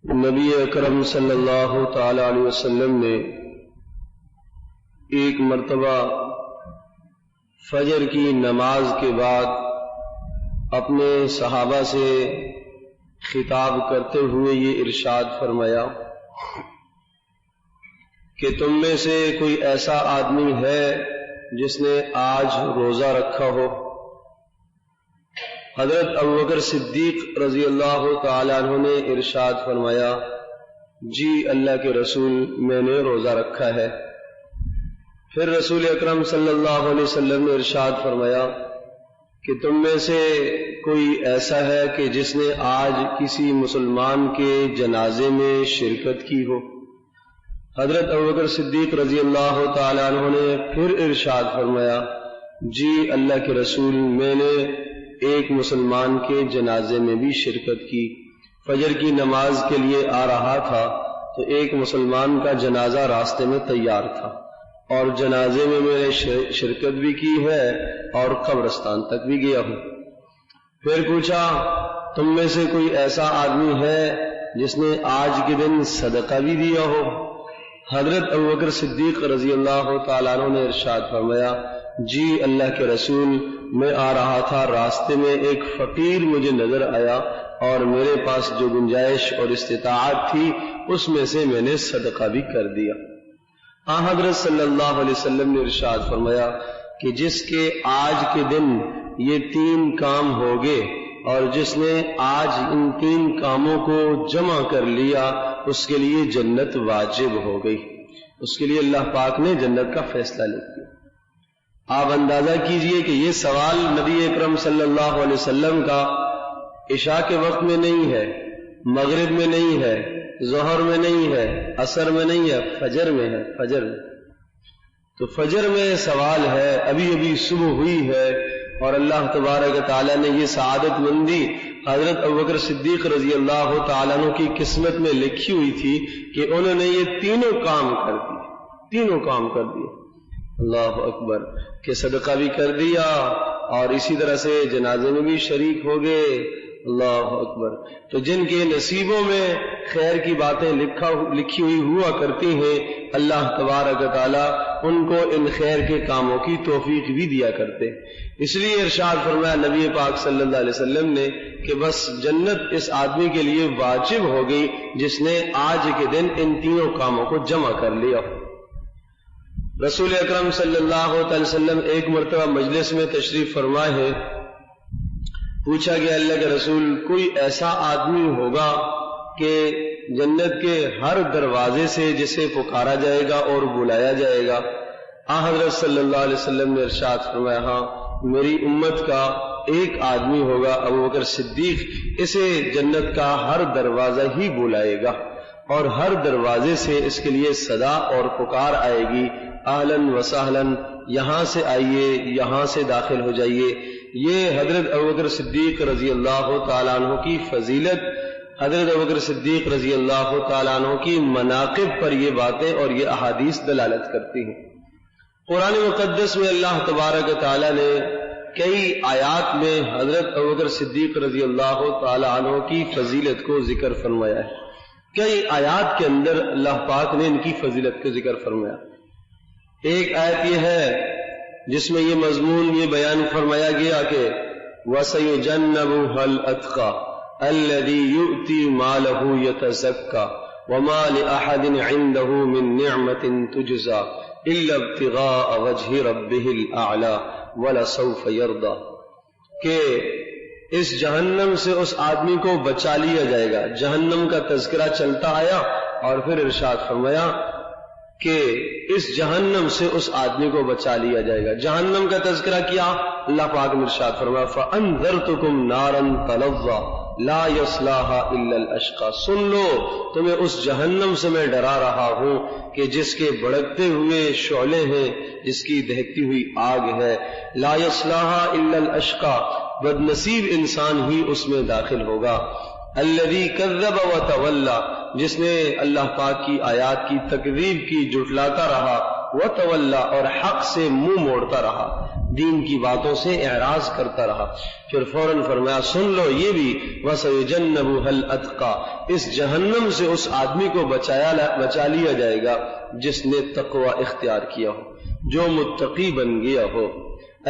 نبی اکرم صلی اللہ تعالی علیہ وسلم نے ایک مرتبہ فجر کی نماز کے بعد اپنے صحابہ سے خطاب کرتے ہوئے یہ ارشاد فرمایا کہ تم میں سے کوئی ایسا آدمی ہے جس نے آج روزہ رکھا ہو؟ حضرت ابوبکر صدیق رضی اللہ تعالیٰ عنہ نے ارشاد فرمایا، جی اللہ کے رسول، میں نے روزہ رکھا ہے۔ پھر رسول اکرم صلی اللہ علیہ وسلم نے ارشاد فرمایا کہ تم میں سے کوئی ایسا ہے کہ جس نے آج کسی مسلمان کے جنازے میں شرکت کی ہو؟ حضرت ابوبکر صدیق رضی اللہ تعالیٰ عنہ نے پھر ارشاد فرمایا، جی اللہ کے رسول، میں نے ایک مسلمان کے جنازے میں بھی شرکت کی۔ فجر کی نماز کے لیے آ رہا تھا تو ایک مسلمان کا جنازہ راستے میں تیار تھا اور جنازے میں میں نے شرکت بھی کی ہے اور قبرستان تک بھی گیا ہوں۔ پھر پوچھا، تم میں سے کوئی ایسا آدمی ہے جس نے آج کے دن صدقہ بھی دیا ہو؟ حضرت ابوبکر صدیق رضی اللہ تعالیٰ عنہ نے ارشاد فرمایا، جی اللہ کے رسول، میں آ رہا تھا، راستے میں ایک فقیر مجھے نظر آیا اور میرے پاس جو گنجائش اور استطاعت تھی اس میں سے میں نے صدقہ بھی کر دیا۔ حضرت صلی اللہ علیہ وسلم نے ارشاد فرمایا کہ جس کے آج کے دن یہ 3 کام ہوگے اور جس نے آج ان 3 کاموں کو جمع کر لیا اس کے لیے جنت واجب ہو گئی، اس کے لیے اللہ پاک نے جنت کا فیصلہ لکھ دیا۔ آپ اندازہ کیجئے کہ یہ سوال نبی اکرم صلی اللہ علیہ وسلم کا عشاء کے وقت میں نہیں ہے، مغرب میں نہیں ہے، ظہر میں نہیں ہے، عصر میں نہیں ہے، فجر میں ہے۔ فجر میں تو فجر میں سوال ہے، ابھی ابھی صبح ہوئی ہے اور اللہ تبارک تعالیٰ نے یہ سعادت مندی حضرت ابوبکر صدیق رضی اللہ تعالیٰ عنہ کی قسمت میں لکھی ہوئی تھی کہ انہوں نے یہ تینوں کام کر دیے، تینوں کام کر دیے۔ اللہ اکبر، کہ صدقہ بھی کر دیا اور اسی طرح سے جنازے میں بھی شریک ہو گئے۔ اللہ اکبر۔ تو جن کے نصیبوں میں خیر کی باتیں لکھی ہوئی ہوا کرتی ہیں، اللہ تبارک تعالیٰ ان کو ان خیر کے کاموں کی توفیق بھی دیا کرتے۔ اس لیے ارشاد فرمایا نبی پاک صلی اللہ علیہ وسلم نے کہ بس جنت اس آدمی کے لیے واجب ہو گئی جس نے آج کے دن ان 3 کاموں کو جمع کر لیا۔ رسول اکرم صلی اللہ علیہ وسلم ایک مرتبہ مجلس میں تشریف فرما ہے، پوچھا کہ اللہ کے رسول، کوئی ایسا آدمی ہوگا کہ جنت کے ہر دروازے سے جسے پکارا جائے گا اور بلایا جائے گا؟ حضرت صلی اللہ علیہ وسلم نے ارشاد فرمایا، ہاں میری امت کا ایک آدمی ہوگا ابوبکر صدیق، اسے جنت کا ہر دروازہ ہی بلائے گا اور ہر دروازے سے اس کے لیے صدا اور پکار آئے گی، اہلاً و سہلاً، یہاں سے آئیے، یہاں سے داخل ہو جائیے۔ یہ حضرت ابوبکر صدیق رضی اللہ تعالیٰ عنہ کی فضیلت، حضرت ابوبکر صدیق رضی اللہ تعالیٰ عنہ کی مناقب پر یہ باتیں اور یہ احادیث دلالت کرتی ہیں۔ قرآن مقدس میں اللہ تبارک تعالیٰ نے کئی آیات میں حضرت ابوبکر صدیق رضی اللہ تعالیٰ عنہ کی فضیلت کو ذکر فرمایا ہے۔ کئی آیات کے اندر اللہ پاک نے ان کی فضیلت کو ذکر فرمایا۔ ایک آیت یہ ہے جس میں یہ مضمون یہ بیان فرمایا گیا کہ وَسَيُجَنَّبُهَا الْأَتْقَى الَّذِي يُؤْتِي مَالَهُ يَتَزَكَّى وَمَا لِأَحَدٍ عِندَهُ مِن نِّعْمَةٍ تُجْزَى إِلَّا ابْتِغَاءَ وَجْهِ رَبِّهِ الْأَعْلَى وَلَسَوْفَ يَرْضَى، کہ اس جہنم سے اس آدمی کو بچا لیا جائے گا۔ جہنم کا تذکرہ چلتا آیا اور پھر ارشاد فرمایا کہ اس جہنم سے اس آدمی کو بچا لیا جائے گا۔ جہنم کا تذکرہ کیا، اللہ پاک نے ارشاد فرمایا فَأَنذَرْتُكُمْ نَارًا تَلَظَّى لَا يَصْلَاهَا إِلَّا الْأَشْقَى، سن لو تمہیں اس جہنم سے میں ڈرا رہا ہوں کہ جس کے بھڑکتے ہوئے شعلے ہیں، جس کی دہکتی ہوئی آگ ہے، لا يصلها الا الاشقى، بد نصیب انسان ہی اس میں داخل ہوگا۔ الذي كذب وتولى، جس نے اللہ پاک کی آیات کی تکذیب کی، جھٹلاتا رہا، وتولى، اور حق سے منہ موڑتا رہا۔ دین کی باتوں سے اعراض کرتا رہا. پھر فوراً فرمایا سن لو یہ بھی وَسَيُجَنَّبُهَا الْأَتْقَى، اس جہنم سے اس آدمی کو بچا لیا جائے گا جس نے تقوی اختیار کیا ہو، جو متقی بن گیا ہو.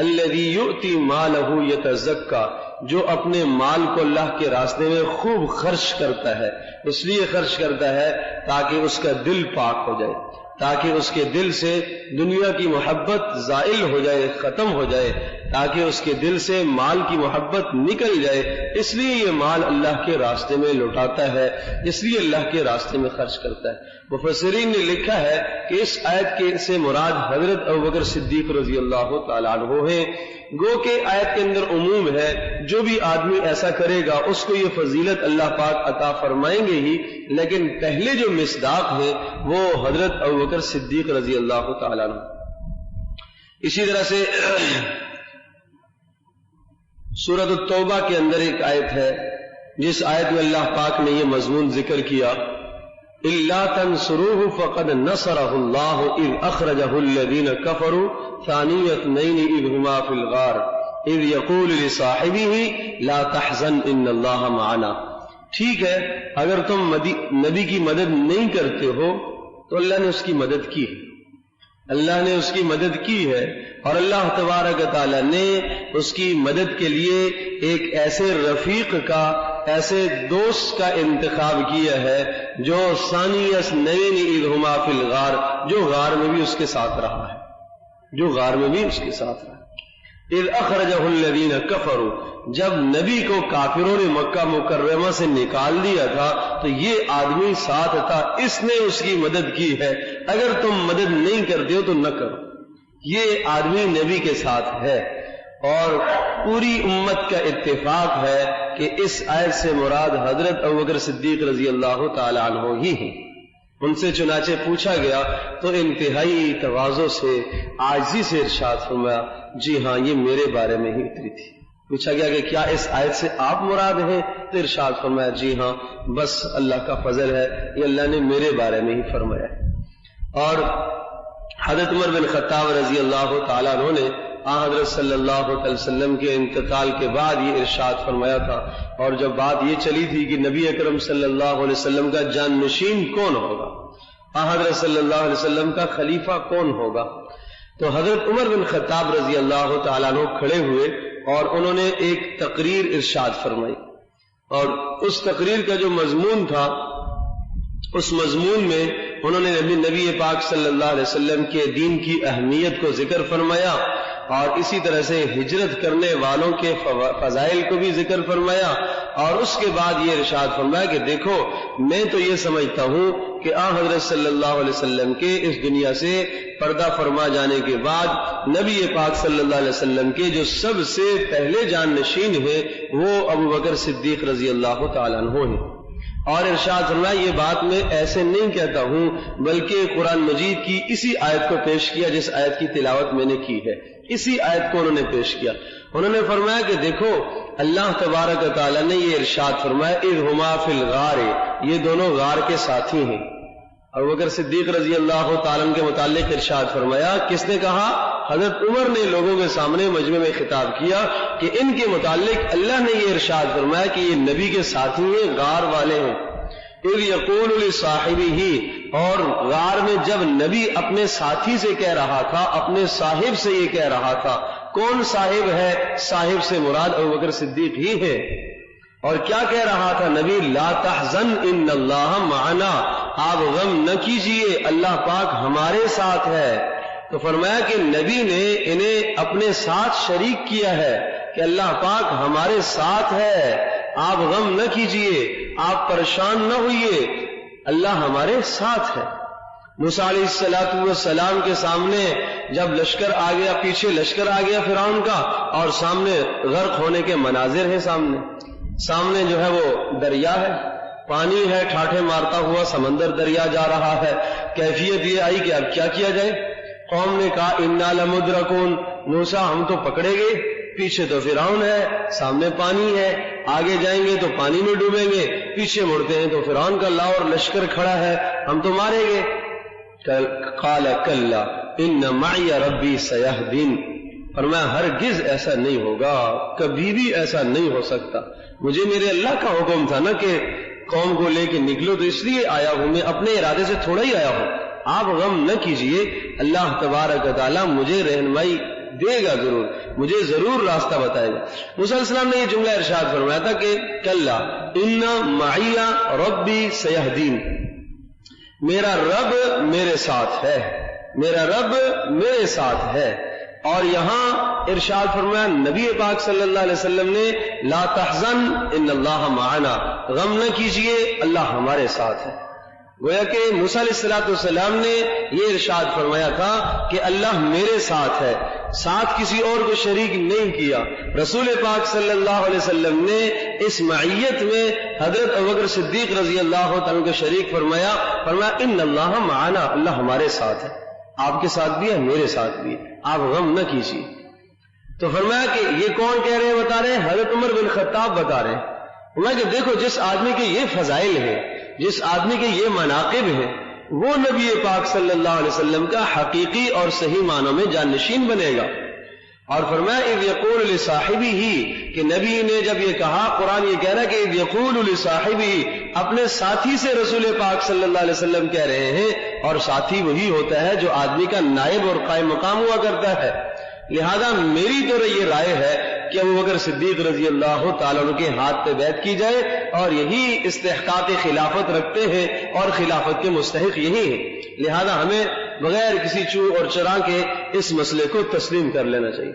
الذی یؤتی مالہ یتزکا، جو اپنے مال کو اللہ کے راستے میں خوب خرچ کرتا ہے. اس لیے خرچ کرتا ہے تاکہ اس کا دل پاک ہو جائے، تاکہ اس کے دل سے دنیا کی محبت زائل ہو جائے، ختم ہو جائے، تاکہ اس کے دل سے مال کی محبت نکل جائے. اس لیے یہ مال اللہ کے راستے میں لوٹاتا ہے، اس لیے اللہ کے راستے میں خرچ کرتا ہے. مفسرین نے لکھا ہے کہ اس آیت کے سے مراد حضرت ابوبکر صدیق رضی اللہ تعالیٰ عنہ ہیں. گو کہ آیت کے اندر عموم ہے، جو بھی آدمی ایسا کرے گا اس کو یہ فضیلت اللہ پاک عطا فرمائیں گے ہی، لیکن پہلے جو مصداق ہے وہ حضرت ابوبکر صدیق رضی اللہ تعالیٰ عنہ. اسی طرح سے سورۃ التوبہ کے اندر ایک آیت ہے جس آیت میں اللہ پاک نے یہ مضمون ذکر کیا إِلَّا تَنْصُرُوهُ فَقَدْ نَصَرَهُ اللَّهُ إِذْ أَخْرَجَهُ الَّذِينَ كَفَرُوا ثَانِيَ اثْنَيْنِ إِذْ هُمَا فِي الْغَارِ إِذْ يَقُولُ لِصَاحِبِهِ لَا تَحْزَنْ إِنَّ اللَّهَ مَعَنَا. ٹھیک ہے، اگر تم نبی کی مدد نہیں کرتے ہو تو اللہ نے اس کی مدد کی ہے، اللہ نے اس کی مدد کی ہے، اور اللہ تبارک تعالیٰ نے اس کی مدد کے لیے ایک ایسے رفیق کا، ایسے دوست کا انتخاب کیا ہے جو ثانی اثنین اذ ہما فی الغار، جو غار میں بھی اس کے ساتھ رہا ہے، جو غار میں بھی اس کے ساتھ رہا ہے. اذ اخرجہ الذین کفروا، جب نبی کو کافروں نے مکہ مکرمہ سے نکال دیا تھا تو یہ آدمی ساتھ تھا، اس نے اس کی مدد کی ہے. اگر تم مدد نہیں کرتے ہو تو نہ کرو. یہ آدمی نبی کے ساتھ ہے، اور پوری امت کا اتفاق ہے کہ اس آیت سے مراد حضرت ابوبکر صدیق رضی اللہ تعالی عنہ ہی ہیں. ان سے چنانچہ پوچھا گیا تو انتہائی تواضع سے، عاجزی سے ارشاد فرمایا جی ہاں یہ میرے بارے میں ہی اتری تھی. پوچھا گیا کہ کیا اس آیت سے آپ مراد ہیں؟ تو ارشاد فرمایا جی ہاں، بس اللہ کا فضل ہے، یہ اللہ نے میرے بارے میں ہی فرمایا ہے. اور حضرت عمر بن خطاب رضی اللہ تعالیٰ عنہ نے حضرت صلی اللہ علیہ وسلم کے انتقال کے بعد یہ ارشاد فرمایا تھا، اور جب بات یہ چلی تھی کہ نبی اکرم صلی اللہ علیہ وسلم کا جان نشین کون ہوگا، حضرت صلی اللہ علیہ وسلم کا خلیفہ کون ہوگا، تو حضرت عمر بن خطاب رضی اللہ تعالیٰ عنہ کھڑے ہوئے اور انہوں نے ایک تقریر ارشاد فرمائی. اور اس تقریر کا جو مضمون تھا، اس مضمون میں انہوں نے نبی پاک صلی اللہ علیہ وسلم کے دین کی اہمیت کو ذکر فرمایا، اور اسی طرح سے ہجرت کرنے والوں کے فضائل کو بھی ذکر فرمایا. اور اس کے بعد یہ ارشاد فرمایا کہ دیکھو میں تو یہ سمجھتا ہوں کہ حضرت صلی اللہ علیہ وسلم کے اس دنیا سے پردہ فرما جانے کے بعد نبی پاک صلی اللہ علیہ وسلم کے جو سب سے پہلے جان نشین ہے وہ ابوبکر صدیق رضی اللہ تعالیٰ عنہ ہیں. اور ارشاد فرمایا یہ بات میں ایسے نہیں کہتا ہوں، بلکہ قرآن مجید کی اسی آیت کو پیش کیا جس آیت کی تلاوت میں نے کی ہے، اسی آیت کو انہوں نے پیش کیا. انہوں نے فرمایا کہ دیکھو اللہ تبارک و تعالیٰ نے یہ ارشاد فرمایا اذ ہما فی الغار، یہ دونوں غار کے ساتھی ہیں. ابوبکر صدیق رضی اللہ تعالیٰ عنہ کے متعلق ارشاد فرمایا، کس نے کہا؟ حضرت عمر نے لوگوں کے سامنے مجمع میں خطاب کیا کہ ان کے متعلق اللہ نے یہ ارشاد فرمایا کہ یہ نبی کے ساتھی ہیں، غار والے ہیں. اذ یقول لصاحبہ، اور غار میں جب نبی اپنے ساتھی سے کہہ رہا تھا، اپنے صاحب سے یہ کہہ رہا تھا. کون صاحب ہے؟ صاحب سے مراد ابوبکر صدیق ہی ہے. اور کیا کہہ رہا تھا نبی؟ لا تحزن ان اللہ معنا، آپ غم نہ کیجئے اللہ پاک ہمارے ساتھ ہے. تو فرمایا کہ نبی نے انہیں اپنے ساتھ شریک کیا ہے کہ اللہ پاک ہمارے ساتھ ہے، آپ غم نہ کیجئے، آپ پریشان نہ ہوئیے، اللہ ہمارے ساتھ ہے. موسیٰ علیہ السلام کے سامنے جب لشکر آ گیا، پیچھے لشکر آ گیا فرعون کا، اور سامنے غرق ہونے کے مناظر ہیں، سامنے جو ہے وہ دریا ہے، پانی ہے، ٹھاٹھے مارتا ہوا سمندر دریا جا رہا ہے. کیفیت یہ آئی کہ اب کیا کیا جائے؟ قوم نے کہا انا لمدرکون، موسیٰ ہم تو پکڑے گئے، پیچھے تو فرعون ہے، سامنے پانی ہے، آگے جائیں گے تو پانی میں ڈوبیں گے، پیچھے مڑتے ہیں تو فرعون کا لاؤ اور لشکر کھڑا ہے، ہم تو ماریں گے. قال کلا ان معی ربی سیہدین، فرمایا ہرگز ایسا نہیں ہوگا، کبھی بھی ایسا نہیں ہو سکتا. مجھے میرے اللہ کا حکم تھا نا کہ قوم کو لے کے نکلو، تو اس لیے آیا ہوں، میں اپنے ارادے سے تھوڑا ہی آیا ہوں. آپ غم نہ کیجئے، اللہ تبارک و تعالیٰ مجھے رہنمائی دے گا، ضرور مجھے ضرور راستہ بتائے گا. موسیٰ علیہ السلام نے یہ جملہ ارشاد فرمایا تھا کہ کلا ان معی ربی سیہدین، میرا رب میرے ساتھ ہے، میرا رب میرے ساتھ ہے. اور یہاں ارشاد فرمایا نبی پاک صلی اللہ علیہ وسلم نے لا تحزن ان اللہ معنا، غم نہ کیجئے اللہ ہمارے ساتھ ہے. گویا کہ موسیٰ علیہ السلام نے یہ ارشاد فرمایا تھا کہ اللہ میرے ساتھ ہے، ساتھ کسی اور کو شریک نہیں کیا. رسول پاک صلی اللہ علیہ وسلم نے اس معیت میں حضرت ابوبکر صدیق رضی اللہ تعالیٰ کو شریک فرمایا ان اللہ معنا، اللہ ہمارے ساتھ ہے، آپ کے ساتھ بھی ہے میرے ساتھ بھی ہے، آپ غم نہ کیجیے. تو فرمایا کہ یہ کون کہہ رہے ہیں؟ بتا رہے ہیں حضرت عمر بن خطاب بتا رہے ہیں. فرمایا کہ دیکھو جس آدمی کے یہ فضائل ہیں، جس آدمی کے یہ مناقب ہیں، وہ نبی پاک صلی اللہ علیہ وسلم کا حقیقی اور صحیح معنوں میں جانشین بنے گا. اور فرمایا اذ یقول لصاحبہ، کہ نبی نے جب یہ کہا، قرآن یہ کہہ رہا ہے کہ اذ یقول لصاحبہ، اپنے ساتھی سے رسول پاک صلی اللہ علیہ وسلم کہہ رہے ہیں. اور ساتھی وہی ہوتا ہے جو آدمی کا نائب اور قائم مقام ہوا کرتا ہے. لہذا میری تو یہ رائے ہے کہ ابوبکر صدیق رضی اللہ تعالیٰ عنہ کے ہاتھ پہ بیعت کی جائے، اور یہی استحقاق خلافت رکھتے ہیں اور خلافت کے مستحق یہی ہیں. لہذا ہمیں بغیر کسی چو اور چرا کے اس مسئلے کو تسلیم کر لینا چاہیے.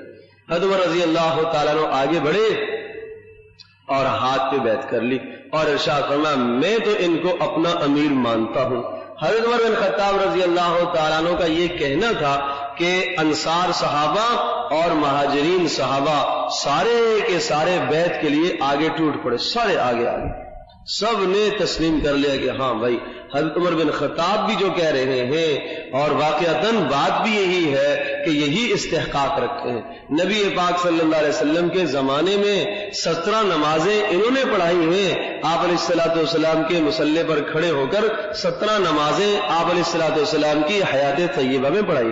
حضرت عمر رضی اللہ تعالیٰ عنہ آگے بڑھے اور ہاتھ پہ بیعت کر لی اور ارشاد فرمایا میں تو ان کو اپنا امیر مانتا ہوں. حضرت عمر بن خطاب رضی اللہ تعالیٰ عنہ کا یہ کہنا تھا کہ انصار صحابہ اور مہاجرین صحابہ سارے کے سارے بیعت کے لیے آگے ٹوٹ پڑے، سارے آگے سب نے تسلیم کر لیا کہ ہاں بھائی حضرت عمر بن خطاب بھی جو کہہ رہے ہیں، اور واقعتاً بات بھی یہی ہے کہ یہی استحقاق رکھتے ہیں. نبی پاک صلی اللہ علیہ وسلم کے زمانے میں 17 نمازیں انہوں نے پڑھائی ہیں. آپ علیہ الصلوۃ والسلام کے مصلی پر کھڑے ہو کر 17 نمازیں آپ علیہ الصلوۃ والسلام کی حیات طیبہ میں پڑھائی.